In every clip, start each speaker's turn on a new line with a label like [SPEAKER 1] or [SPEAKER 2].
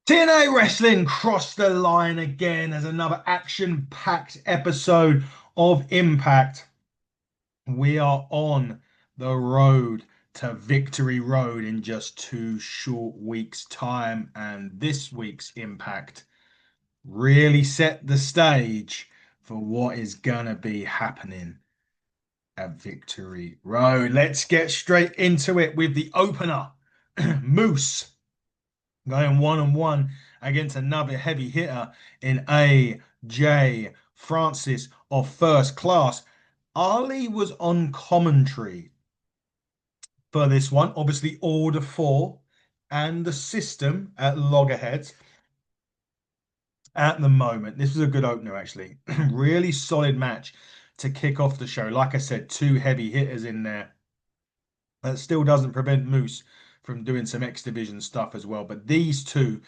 [SPEAKER 1] TNA Wrestling crossed the line again as another action-packed episode of Impact. We are on the road to Victory Road in just 2 short weeks' time, and this week's Impact really set the stage for what is gonna be happening at Victory Road. Let's get straight into it with the opener. Moose going one-on-one against another heavy hitter in AJ Francis of First Class. Ali was on commentary for this one. Obviously, Order 4 and the system at loggerheads at the moment. This was a good opener, actually. Really solid match to kick off the show. Like I said, two heavy hitters in there. That still doesn't prevent Moose from doing some X Division stuff as well. But these two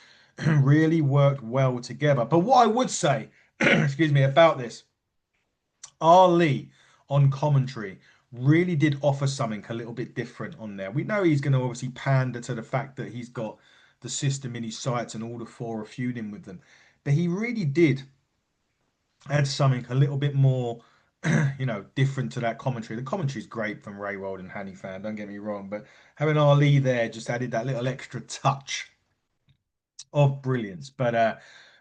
[SPEAKER 1] really worked well together. But what I would say, excuse me, about this, Ali on commentary really did offer something a little bit different on there. We know he's going to obviously pander to the fact that he's got the system in his sights and all the four are feuding with them. But he really did add something a little bit more, different to that commentary. The commentary is great from Ray World and Hanny Fan, don't get me wrong, but having Ali there just added that little extra touch of brilliance. But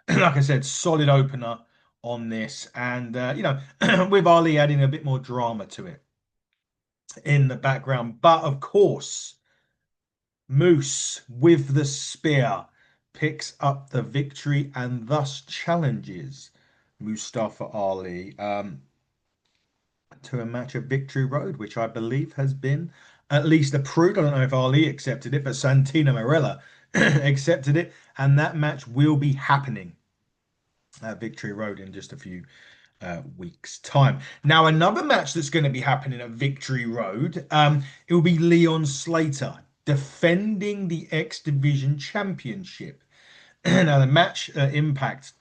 [SPEAKER 1] like I said, solid opener on this, and with Ali adding a bit more drama to it in the background. But of course, Moose with the spear picks up the victory and thus challenges Mustafa Ali to a match at Victory Road, which I believe has been at least approved. I don't know if Ali accepted it, but Santina Marella accepted it, and that match will be happening at Victory Road in just a few weeks' time. Now, another match that's going to be happening at Victory Road, it will be Leon Slater defending the X Division Championship. Now, the match Impact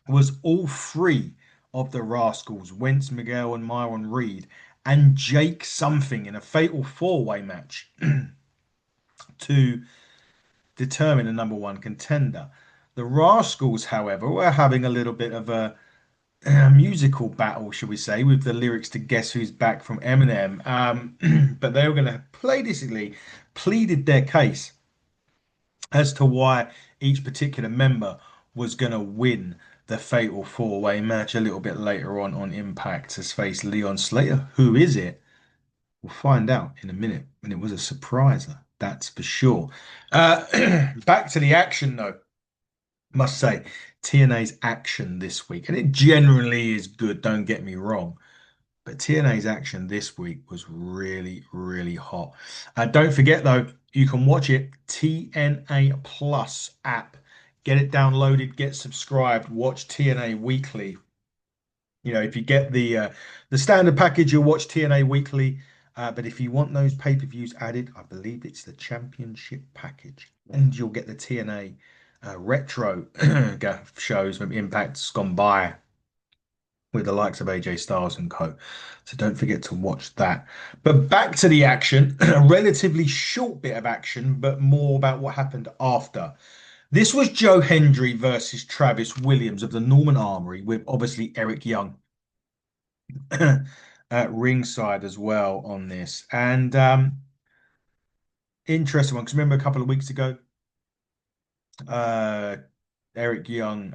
[SPEAKER 1] was all three of the Rascals, Wentz, Miguel, and Myron Reed, and Jake something in a fatal four-way match to determine the number one contender. The Rascals, however, were having a little bit of a musical battle, should we say, with the lyrics to Guess Who's Back from Eminem. But they were going to basically pleaded their case as to why each particular member was going to win the fatal four-way match a little bit later on Impact to face Leon Slater. Who is it? We'll find out in a minute. And it was a surpriser, that's for sure. Back to the action, though. Must say, TNA's action this week, and it generally is good, don't get me wrong. But TNA's action this week was really, really hot. Don't forget, though, you can watch it TNA Plus app. Get it downloaded, get subscribed, watch TNA weekly. If you get the standard package, you'll watch TNA weekly. But if you want those pay-per-views added, I believe it's the championship package, and you'll get the TNA retro shows from Impact's gone by with the likes of AJ Styles and co. So don't forget to watch that. But back to the action, a relatively short bit of action, but more about what happened after. This was Joe Hendry versus Travis Williams of the Norman Armory, with obviously Eric Young at ringside as well on this. And interesting one, because remember a couple of weeks ago, uh, Eric Young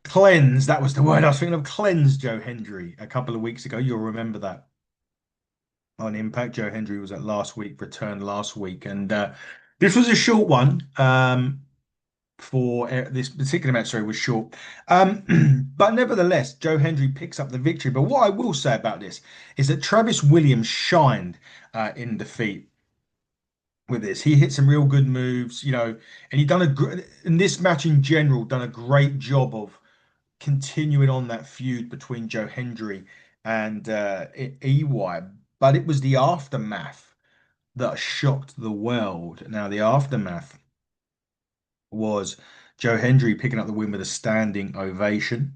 [SPEAKER 1] cleansed, that was the word I was thinking of, cleansed Joe Hendry a couple of weeks ago. You'll remember that on Impact. Joe Hendry was at last week, returned last week. And this was a short one for this particular match, sorry, was short. But nevertheless, Joe Hendry picks up the victory. But what I will say about this is that Travis Williams shined in defeat with this. He hit some real good moves, and he done in this match in general, done a great job of continuing on that feud between Joe Hendry and EY. But it was the aftermath that shocked the world. Now, the aftermath was Joe Hendry picking up the win with a standing ovation.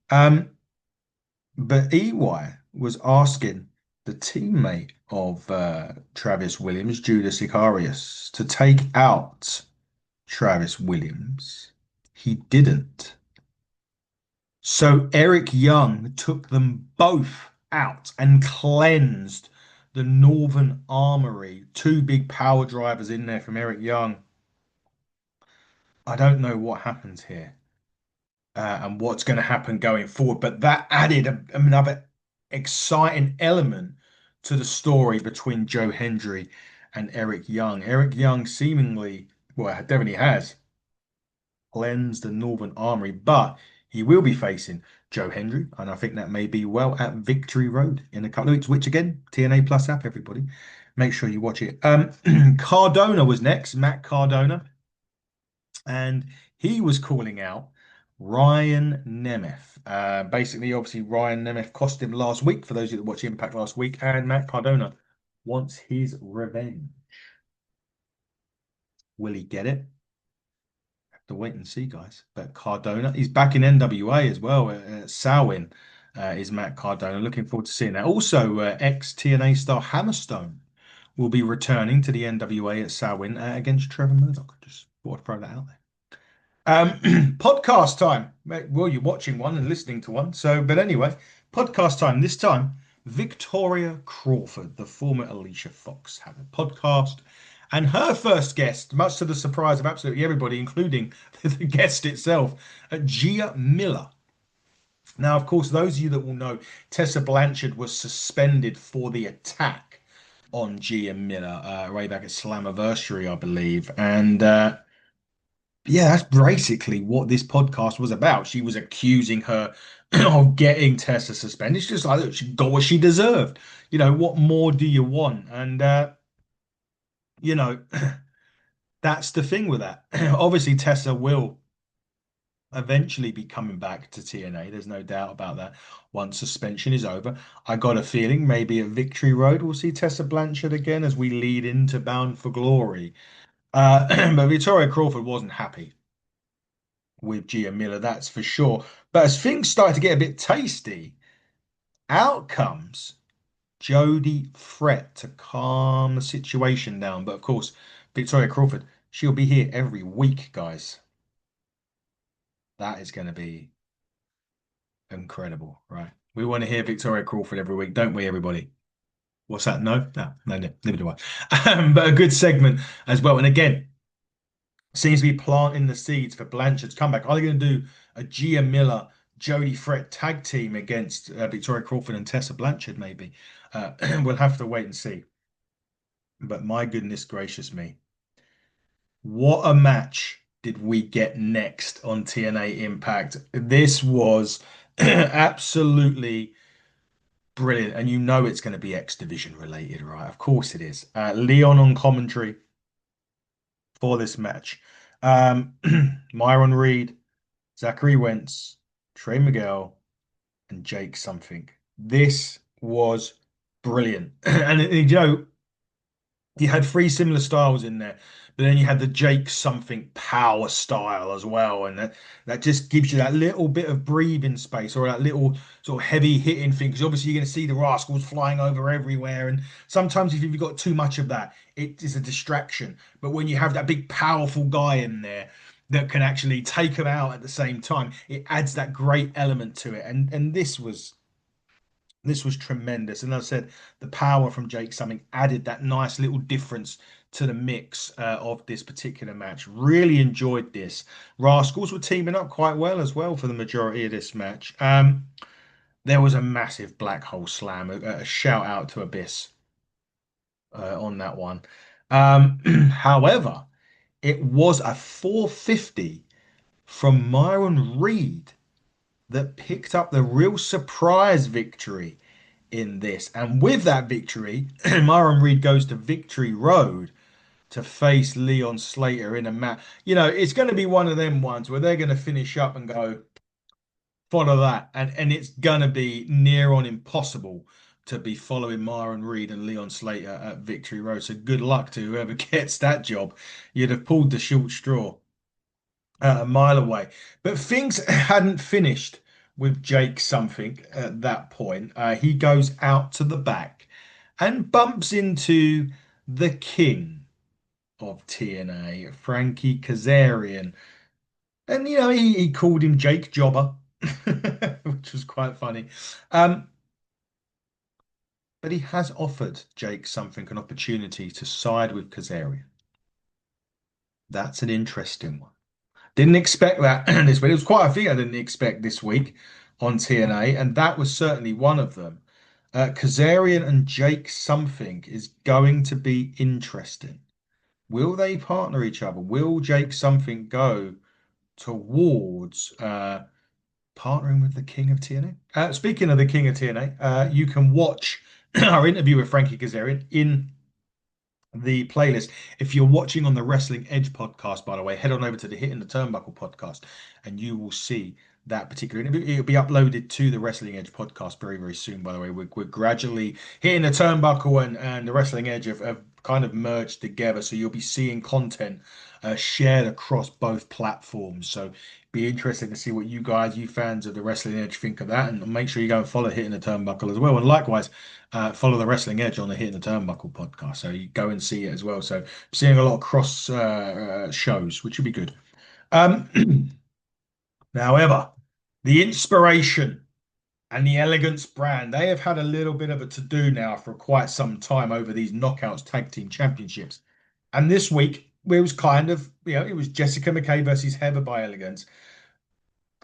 [SPEAKER 1] But EY was asking the teammate of Travis Williams, Judas Icarius, to take out Travis Williams. He didn't. So Eric Young took them both out and cleansed the Northern Armory. Two big power drivers in there from Eric Young. I don't know what happens here and what's going to happen going forward, but that added another exciting element to the story between Joe Hendry and Eric Young. Eric Young seemingly, well, definitely has cleansed the Northern Armory, but he will be facing Joe Hendry, and I think that may be well at Victory Road in a couple of weeks, which again, TNA Plus app, everybody. Make sure you watch it. Cardona was next, Matt Cardona, and he was calling out Ryan Nemeth. Basically, obviously, Ryan Nemeth cost him last week for those of you that watched Impact last week, and Matt Cardona wants his revenge. Will he get it? Have to wait and see, guys. But Cardona, he's back in NWA as well. Samhain is Matt Cardona. Looking forward to seeing that. Also, ex TNA star Hammerstone will be returning to the NWA at Samhain against Trevor Murdoch. Just thought I'd throw that out there. Podcast time. Well, you're watching one and listening to one. So, but anyway, podcast time. This time, Victoria Crawford, the former Alicia Fox, had a podcast. And her first guest, much to the surprise of absolutely everybody, including the guest itself, Gia Miller. Now, of course, those of you that will know, Tessa Blanchard was suspended for the attack on Gia Miller way back at Slammiversary, I believe. And yeah, that's basically what this podcast was about. She was accusing her of getting Tessa suspended. It's just like she got what she deserved. What more do you want? And you know, that's the thing with that. Obviously, Tessa will eventually be coming back to TNA. There's no doubt about that. Once suspension is over, I got a feeling maybe at Victory Road we'll see Tessa Blanchard again as we lead into Bound for Glory. But Victoria Crawford wasn't happy with Gia Miller, that's for sure. But as things started to get a bit tasty, out comes Jody Fret to calm the situation down. But of course, Victoria Crawford, she'll be here every week, guys. That is going to be incredible, right? We want to hear Victoria Crawford every week, don't we, everybody? What's that? No, no, neither do I. But a good segment as well. And again, seems to be planting the seeds for Blanchard's comeback. Are they going to do a Gia Miller, Jody Fret tag team against Victoria Crawford and Tessa Blanchard? Maybe we'll have to wait and see. But my goodness gracious me, what a match did we get next on TNA Impact? This was absolutely brilliant, and it's going to be X Division related, right? Of course it is. Leon on commentary for this match. Myron Reed, Zachary Wentz, Trey Miguel, and Jake something. This was brilliant. And you had three similar styles in there, but then you had the Jake something power style as well, and that just gives you that little bit of breathing space or that little sort of heavy hitting thing. Because obviously you're going to see the rascals flying over everywhere, and sometimes if you've got too much of that, it is a distraction. But when you have that big powerful guy in there that can actually take them out at the same time, it adds that great element to it. And this was tremendous. And as I said, the power from Jake Something added that nice little difference to the mix of this particular match. Really enjoyed this. Rascals were teaming up quite well as well for the majority of this match. There was a massive black hole slam, a shout out to Abyss on that one. However, it was a 450 from Myron Reed that picked up the real surprise victory in this. And with that victory, Myron Reed goes to Victory Road to face Leon Slater in a match. It's going to be one of them ones where they're going to finish up and go, follow that. And it's going to be near on impossible to be following Myron Reed and Leon Slater at Victory Road. So good luck to whoever gets that job. You'd have pulled the short straw a mile away. But things hadn't finished with Jake something at that point. He goes out to the back and bumps into the King, of TNA, Frankie Kazarian. And, he called him Jake Jobber, which was quite funny. Um, but he has offered Jake something, an opportunity to side with Kazarian. That's an interesting one. Didn't expect that this week. It was quite a few I didn't expect this week on TNA, and that was certainly one of them. Kazarian and Jake something is going to be interesting. Will they partner each other? Will Jake something go towards partnering with the King of TNA? Speaking of the King of TNA, you can watch our interview with Frankie Kazarian in the playlist. If you're watching on the Wrestling Edge podcast, by the way, head on over to the Hitting the Turnbuckle podcast and you will see that particular interview. It'll be uploaded to the Wrestling Edge podcast very, very soon, by the way. We're gradually hitting the turnbuckle and the Wrestling Edge have kind of merged together. So you'll be seeing content shared across both platforms. So be interesting to see what you guys, you fans of the Wrestling Edge, think of that. And make sure you go and follow Hitting the Turnbuckle as well. And likewise, follow the Wrestling Edge on the Hitting the Turnbuckle podcast. So you go and see it as well. So seeing a lot of cross shows, which would be good. Um, However, the inspiration and the elegance brand, they have had a little bit of a to-do now for quite some time over these Knockouts Tag Team Championships. And this week, it was kind of, it was Jessica McKay versus Heather by Elegance.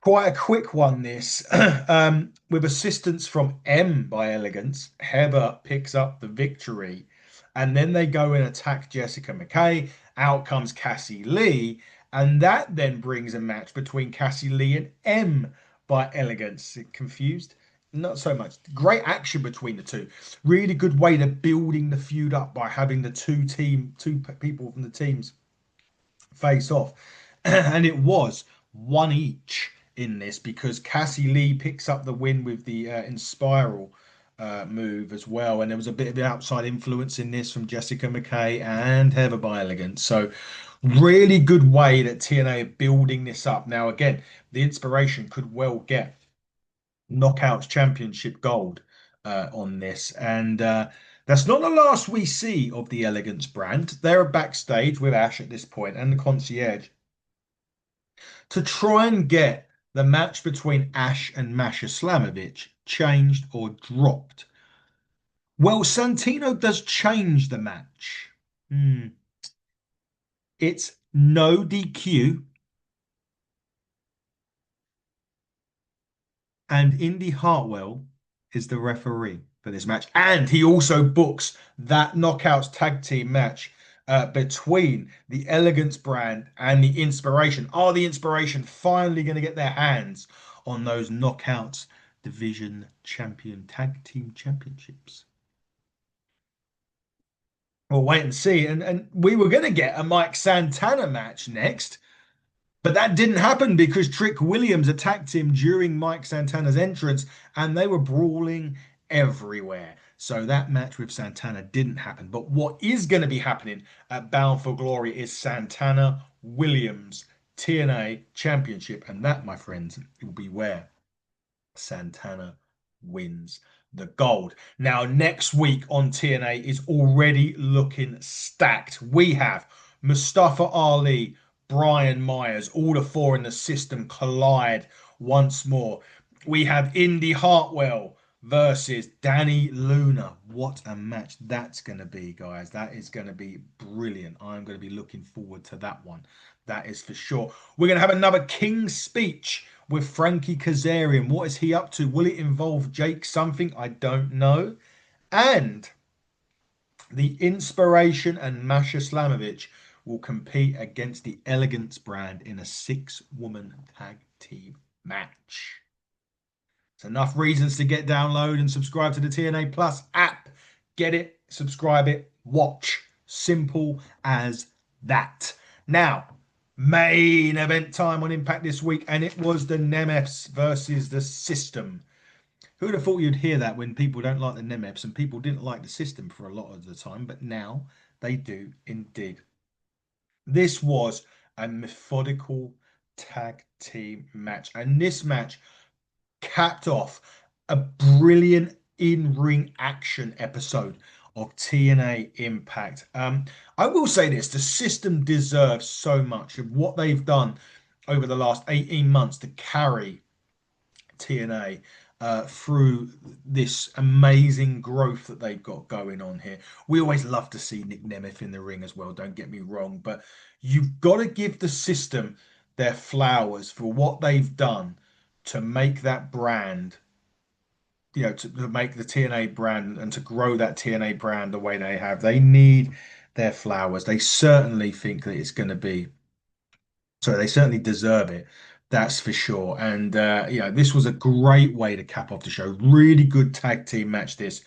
[SPEAKER 1] Quite a quick one, this. With assistance from M by Elegance, Heather picks up the victory. And then they go and attack Jessica McKay. Out comes Cassie Lee. And that then brings a match between Cassie Lee and M by Elegance. Confused? Not so much. Great action between the two. Really good way to building the feud up by having the two people from the teams face off. And it was one each in this because Cassie Lee picks up the win with the Inspiral move as well. And there was a bit of outside influence in this from Jessica McKay and Heather by Elegance. So, really good way that TNA are building this up. Now, again, the inspiration could well get Knockouts Championship gold on this. And that's not the last we see of the Elegance brand. They're backstage with Ash at this point and the concierge to try and get the match between Ash and Masha Slamovich changed or dropped. Well, Santino does change the match. It's no DQ, and Indy Hartwell is the referee for this match. And he also books that Knockouts tag team match between the Elegance brand and the Inspiration. Are the Inspiration finally going to get their hands on those Knockouts Division Champion Tag Team Championships? We'll wait and see. And we were going to get a Mike Santana match next. But that didn't happen because Trick Williams attacked him during Mike Santana's entrance and they were brawling everywhere. So that match with Santana didn't happen. But what is going to be happening at Bound for Glory is Santana Williams TNA Championship. And that, my friends, will be where Santana wins the gold. Now, next week on TNA is already looking stacked. We have Mustafa Ali, Brian Myers, all the four in the system collide once more. We have Indy Hartwell versus Danny Luna. What a match that's going to be, guys. That is going to be brilliant. I'm going to be looking forward to that one. That is for sure. We're going to have another King's Speech with Frankie Kazarian. What is he up to? Will it involve Jake something? I don't know. And the Inspiration and Masha Slamovich will compete against the Elegance brand in a six-woman tag team match. It's enough reasons to get download and subscribe to the TNA Plus app. Get it, subscribe it, watch. Simple as that. Now, main event time on Impact this week, and it was the Nemeths versus the System. Who'd have thought you'd hear that when people don't like the Nemeths and people didn't like the System for a lot of the time, but now they do indeed. This was a methodical tag team match, and this match capped off a brilliant in-ring action episode of TNA Impact. I will say this, the system deserves so much of what they've done over the last 18 months to carry TNA through this amazing growth that they've got going on here. We always love to see Nick Nemeth in the ring as well, don't get me wrong, but you've got to give the system their flowers for what they've done to make that brand, to make the TNA brand and to grow that TNA brand the way they have. They need their flowers. They certainly think that it's going to be, so they certainly deserve it. That's for sure. And this was a great way to cap off the show. Really good tag team match this.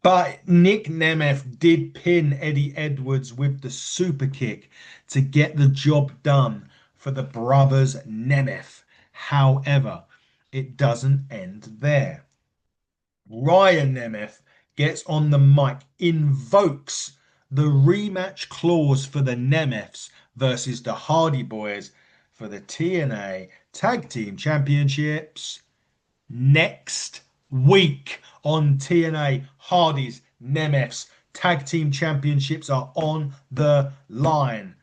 [SPEAKER 1] But Nick Nemeth did pin Eddie Edwards with the super kick to get the job done for the brothers Nemeth. However, it doesn't end there. Ryan Nemeth gets on the mic, invokes the rematch clause for the Nemeths versus the Hardy Boys for the TNA Tag Team Championships next week on TNA. Hardy's Nemeths Tag Team Championships are on the line.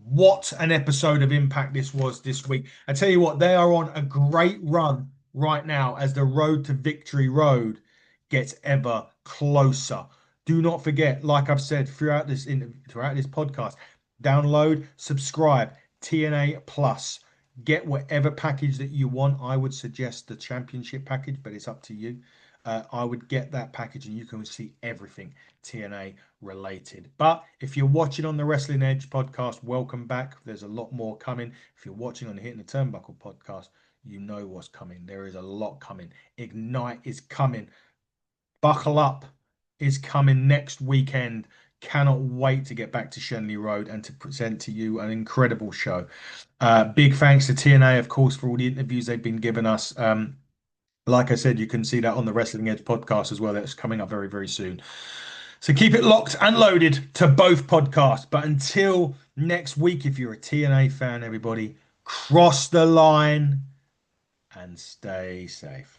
[SPEAKER 1] What an episode of Impact this was this week. I tell you what, they are on a great run right now as the road to Victory Road gets ever closer. Do not forget, like I've said throughout this podcast, download, subscribe, TNA Plus. Get whatever package that you want. I would suggest the championship package, but it's up to you. I would get that package and you can see everything TNA related. But if you're watching on the Wrestling Edge podcast, welcome back. There's a lot more coming. If you're watching on the Hitting the Turnbuckle podcast, you know what's coming. There is a lot coming. Ignite is coming. Buckle Up is coming next weekend. Cannot wait to get back to Shenley Road and to present to you an incredible show. Big thanks to TNA, of course, for all the interviews they've been giving us. Like I said, you can see that on the Wrestling Edge podcast as well. That's coming up very, very soon. So keep it locked and loaded to both podcasts. But until next week, if you're a TNA fan, everybody, cross the line and stay safe.